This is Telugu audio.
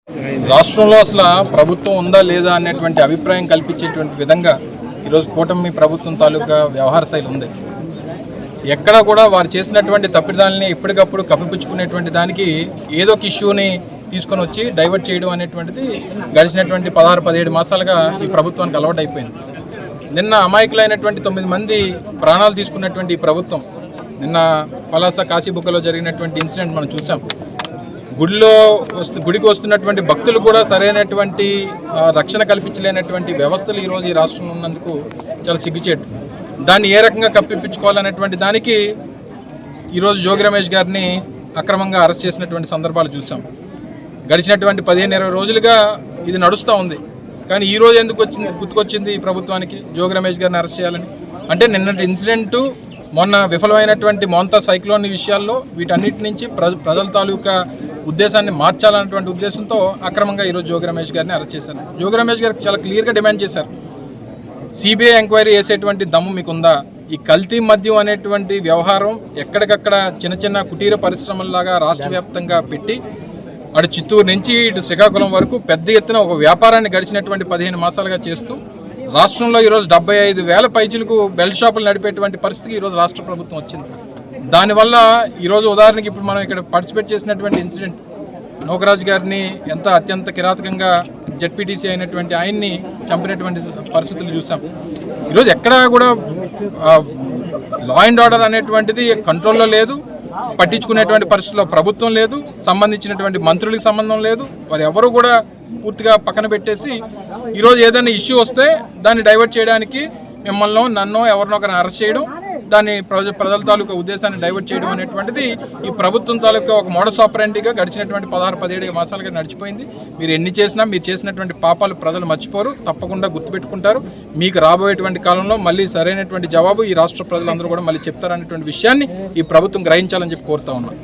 రాష్ట్రంలో అసలు ప్రభుత్వం ఉందా లేదా అనేటువంటి అభిప్రాయం కల్పించేటువంటి విధంగా ఈరోజు కూటమి ప్రభుత్వం తాలూకా వ్యవహార శైలి ఉంది. ఎక్కడా కూడా వారు చేసినటువంటి తప్పిదాలని ఎప్పటికప్పుడు కప్పిపుచ్చుకునేటువంటి దానికి ఏదో ఒక ఇష్యూని తీసుకొని వచ్చి డైవర్ట్ చేయడం అనేటువంటిది గడిచినటువంటి 16-17 మాసాలుగా ఈ ప్రభుత్వానికి అలవాటు అయిపోయింది. నిన్న అమాయకులైనటువంటి 9 మంది ప్రాణాలు తీసుకున్నటువంటి ఈ ప్రభుత్వం నిన్న పలాస కాశీబుగ్గలో జరిగినటువంటి ఇన్సిడెంట్ మనం చూసాం. గుడికి వస్తున్నటువంటి భక్తులు కూడా సరైనటువంటి రక్షణ కల్పించలేనటువంటి వ్యవస్థలు ఈరోజు ఈ రాష్ట్రంలో ఉన్నందుకు చాలా సిగ్గుచేటు. దాన్ని ఏ రకంగా కప్పిపించుకోవాలనేటువంటి దానికి ఈరోజు జోగి రమేష్ గారిని అక్రమంగా అరెస్ట్ చేసినటువంటి సందర్భాలు చూసాం. గడిచినటువంటి 15-20 రోజులుగా ఇది నడుస్తూ ఉంది. కానీ ఈరోజు ఎందుకు గుర్తుకొచ్చింది ఈ ప్రభుత్వానికి జోగి రమేష్ గారిని అరెస్ట్ చేయాలని? అంటే నిన్నటి ఇన్సిడెంటు, మొన్న విఫలమైనటువంటి మోంతా సైక్లోన్ విషయాల్లో వీటన్నిటి నుంచి ప్రజల తాలూకా ఉద్దేశాన్ని మార్చాలన్నటువంటి ఉద్దేశంతో అక్రమంగా ఈరోజు జోగి రమేష్ గారిని అరెస్ట్ చేశారు. జోగి రమేష్ గారికి చాలా క్లియర్గా డిమాండ్ చేశారు, సిబిఐ ఎంక్వైరీ చేసేటువంటి దమ్ము మీకుందా? ఈ కల్తీ మద్యం అనేటువంటి వ్యవహారం ఎక్కడికక్కడ చిన్న చిన్న కుటీర పరిశ్రమల్లాగా రాష్ట్ర వ్యాప్తంగా పెట్టి అటు చిత్తూరు నుంచి ఇటు శ్రీకాకుళం వరకు పెద్ద ఎత్తున ఒక వ్యాపారాన్ని గడిచినటువంటి 15 మాసాలుగా చేస్తూ రాష్ట్రంలో ఈరోజు 75,000 పైచీలకు బెల్ట్ షాపులు నడిపేటువంటి పరిస్థితికి ఈరోజు రాష్ట్ర ప్రభుత్వం వచ్చింది. దానివల్ల ఈరోజు ఉదాహరణకి ఇప్పుడు మనం ఇక్కడ పార్టిసిపేట్ చేసినటువంటి ఇన్సిడెంట్, నోకరాజు గారిని అత్యంత కిరాతకంగా జెడ్పీటీసీ అయినటువంటి ఆయన్ని చంపినటువంటి పరిస్థితులు చూసాం. ఈరోజు ఎక్కడా కూడా లా అండ్ ఆర్డర్ అనేటువంటిది కంట్రోల్లో లేదు, పట్టించుకునేటువంటి పరిస్థితుల్లో ప్రభుత్వం లేదు, సంబంధించినటువంటి మంత్రులకు సంబంధం లేదు. వారు ఎవరు కూడా పూర్తిగా పక్కన పెట్టేసి ఈరోజు ఏదైనా ఇష్యూ వస్తే దాన్ని డైవర్ట్ చేయడానికి మిమ్మల్ని నన్ను ఎవరినో ఒకరిని అరెస్ట్ చేయడం, దాన్ని ప్రజల తాలూకా ఉద్దేశాన్ని డైవర్ట్ చేయడం అనేటువంటిది ఈ ప్రభుత్వం తాలూకా ఒక మోడస్ ఆపరెంటీగా గడిచినటువంటి 16-17 మాసాలుగా నడిచిపోయింది. మీరు ఎన్ని చేసినా మీరు చేసినటువంటి పాపాలు ప్రజలు మర్చిపోరు, తప్పకుండా గుర్తుపెట్టుకుంటారు. మీకు రాబోయేటువంటి కాలంలో మళ్ళీ సరైనటువంటి జవాబు ఈ రాష్ట్ర ప్రజలందరూ కూడా మళ్ళీ చెప్తారనేటువంటి విషయాన్ని ఈ ప్రభుత్వం గ్రహించాలని చెప్పి కోరుతా ఉన్నాను.